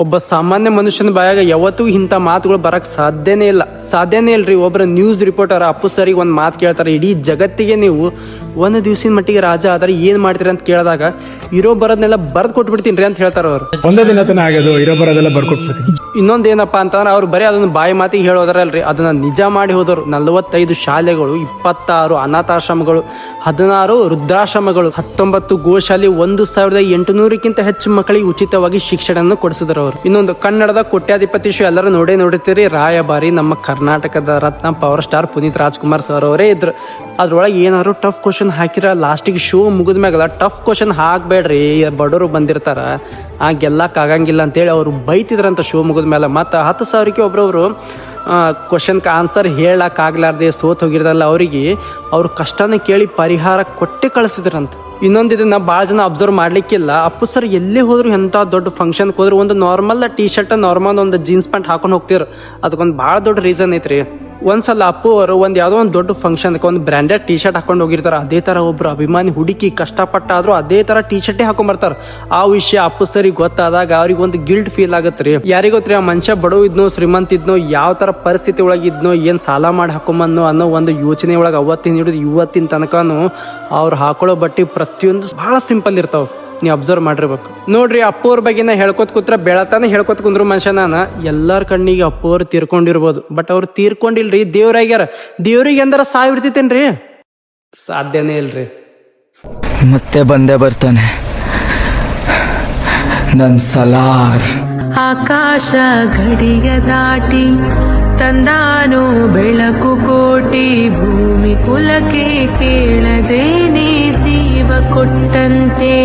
ಒಬ್ಬ ಸಾಮಾನ್ಯ ಮನುಷ್ಯನ ಬಾಯಾಗ ಯಾವತ್ತೂ ಇಂಥ ಮಾತುಗಳು ಬರಕ್ ಸಾಧ್ಯನೇ ಇಲ್ರಿ. ಒಬ್ಬರ ನ್ಯೂಸ್ ರಿಪೋರ್ಟರ್ ಅಪ್ಪು ಸರಿಗೆ ಒಂದು ಮಾತು ಕೇಳ್ತಾರೆ, ಇಡೀ ಜಗತ್ತಿಗೆ ನೀವು ಒಂದು ದಿವಸಿನ ಮಟ್ಟಿಗೆ ರಾಜ ಆದ್ರೆ ಏನ್ ಮಾಡ್ತೀರಿ ಅಂತ ಕೇಳಿದಾಗ ಇರೋ ಬರೋದನ್ನೆಲ್ಲ ಬರ್ದ್ ಕೊಟ್ಬಿಡ್ತೀನಿ ರೀ ಅಂತ ಹೇಳ್ತಾರ ಅವ್ರು. ಒಂದೇ ದಿನ ಆಗೋದು ಇರೋ ಬರೋದೆಲ್ಲ ಬರ್ಕೊಟ್ಬಿಡ್ತೀನಿ. ಇನ್ನೊಂದೇನಪ್ಪಾ ಅಂತಂದ್ರೆ ಅವ್ರು ಬರೀ ಅದನ್ನ ಬಾಯಿ ಮಾತಿಗೆ ಹೇಳೋದ್ರಲ್ರಿ, ಅದನ್ನ ನಿಜ ಮಾಡಿ ಹೋದವ್ರು. 45 ಶಾಲೆಗಳು, 26 ಅನಾಥಾಶ್ರಮಗಳು, 16 ವೃದ್ಧಾಶ್ರಮಗಳು, 19 ಗೋಶಾಲೆ, 1800ಕ್ಕಿಂತ ಹೆಚ್ಚು ಮಕ್ಕಳಿಗೆ ಉಚಿತವಾಗಿ ಶಿಕ್ಷಣ ಕೊಡಿಸಿದ್ರು ಅವರು. ಇನ್ನೊಂದು ಕನ್ನಡದ ಕೋಟ್ಯಾಧಿಪತಿ ಶೋ ಎಲ್ಲರೂ ನೋಡಿರ್ತೀರಿ, ರಾಯಭಾರಿ ನಮ್ಮ ಕರ್ನಾಟಕದ ರತ್ನ power star Puneeth Rajkumar sir ಅವರೇ ಇದ್ರು. ಅದ್ರೊಳಗೆ ಏನಾದ್ರು ಟಫ್ ಕ್ವಶನ್ ಹಾಕಿರ ಲಾಸ್ಟಿಗೆ ಶೋ ಮುಗಿದ ಮ್ಯಾಗಲ್ಲ ಟಫ್ ಕ್ವಶನ್ ಹಾಕ್ಬೇಡ್ರಿ, ಬಡವರು ಬಂದಿರ್ತಾರ ಗೆಲ್ಲಕ್ ಆಗಂಗಿಲ್ಲ ಅಂತೇಳಿ ಅವ್ರು ಬೈತಿದ್ರಂತ ಶೋ ಮುಗಿದ ಮೇಲೆ. ಮತ್ತು 10,000ಕ್ಕೆ ಒಬ್ರವರು ಕ್ವಶನ್ಗೆ ಆನ್ಸರ್ ಹೇಳಕ್ ಆಗ್ಲಾರ್ದೆ ಸೋತ್ ಹೋಗಿರದಲ್ಲ ಅವರಿಗೆ ಅವ್ರ ಕಷ್ಟನ ಕೇಳಿ ಪರಿಹಾರ ಕೊಟ್ಟೆ ಕಳಿಸಿದ್ರಂತ. ಇನ್ನೊಂದು ಇದನ್ನ ಭಾಳ ಜನ ಅಬ್ಸರ್ವ್ ಮಾಡ್ಲಿಕ್ಕಿಲ್ಲ, ಅಪ್ಪು ಸರ್ ಎಲ್ಲೇ ಹೋದ್ರು ಎಂಥ ದೊಡ್ಡ ಫಂಕ್ಷನ್ಗೆ ಹೋದ್ರು ಒಂದು ನಾರ್ಮಲ್ ಟೀ ಶರ್ಟ್, ನಾರ್ಮಲ್ ಒಂದು ಜೀನ್ಸ್ ಪ್ಯಾಂಟ್ ಹಾಕೊಂಡು ಹೋಗ್ತಿರು. ಅದಕ್ಕೊಂದು ಭಾಳ ದೊಡ್ಡ ರೀಸನ್ ಐತ್ರಿ. ಒಂದ್ಸಲ ಅಪ್ಪು ಅವರು ಯಾವುದೋ ಒಂದು ದೊಡ್ಡ ಫಂಕ್ಷನ್ಗೆ ಒಂದು ಬ್ರ್ಯಾಂಡೆಡ್ ಟೀ ಶರ್ಟ್ ಹಾಕೊಂಡು ಹೋಗಿರ್ತಾರೆ. ಅದೇ ಥರ ಒಬ್ರು ಅಭಿಮಾನಿ ಹುಡುಕಿ ಕಷ್ಟಪಟ್ಟಾದ್ರೂ ಅದೇ ಥರ ಟೀ ಶರ್ಟೇ ಹಾಕೊಂಡ್ಬರ್ತಾರೆ. ಆ ವಿಷಯ ಅಪ್ಪು ಸರಿಗೆ ಗೊತ್ತಾದಾಗ ಅವ್ರಿಗೆ ಒಂದು ಗಿಲ್ಟ್ ಫೀಲ್ ಆಗತ್ತೆ ರೀ. ಯಾರಿಗೊತ್ರಿ ಆ ಮನುಷ್ಯ ಬಡವ ಇದ್ನೋ ಶ್ರೀಮಂತ ಇದ್ನೋ ಯಾವ ಥರ ಪರಿಸ್ಥಿತಿ ಒಳಗಿದ್ನೋ ಏನು ಸಾಲ ಮಾಡಿ ಹಾಕೊಂಬನ್ನೋ ಅನ್ನೋ ಒಂದು ಯೋಚನೆ ಒಳಗೆ ಅವತ್ತಿನ ಹಿಡಿದು ಇವತ್ತಿನ ತನಕನೂ ಅವ್ರು ಹಾಕೊಳ್ಳೋ ಬಟ್ಟೆ ಪ್ರತಿಯೊಂದು ಭಾಳ ಸಿಂಪಲ್ ಇರ್ತಾವೆ. ನೀವು ಅಬ್ಸರ್ವ್ ಮಾಡಿರ್ಬೇಕು ನೋಡ್ರಿ. ಅಪ್ಪು ಅವ್ರ ಬಗ್ಗೆ ಹೇಳ್ಕೊತ ಕೂತ್ರ ಬೆಳತಾನೆ ಹೇಳ್ಕೊತ ಕುಂದ್ರು ಮನುಷ್ಯ. ನಾನು ಎಲ್ಲರ ಕಣ್ಣಿಗೆ ಅಪ್ಪು ಅವ್ರು ತೀರ್ಕೊಂಡಿರ್ಬೋದು, ಬಟ್ ಅವ್ರು ತೀರ್ಕೊಂಡಿಲ್ರಿ, ದೇವ್ರಾಗ್ಯಾರ. ದೇವ್ರಿಗೆ ಎಂದಾರ ಸಾಯ್ಬಿಡ್ತೈತೇನ್ರಿ? ಸಾಧ್ಯನೇ ಇಲ್ರಿ. ಮತ್ತೆ ಬಂದೇ ಬರ್ತಾನೆ ನನ್ ಸಲಾರ್. ಆಕಾಶ ಗಡಿಯ ದಾಟಿ ತಂದಾನು ಬೆಳಕು ಕೋಟಿ, ಭೂಮಿ ಕುಲಕ್ಕೆ ಕೇಳದೇನೆ ಜೀವ ಕೊಟ್ಟಂತೆ.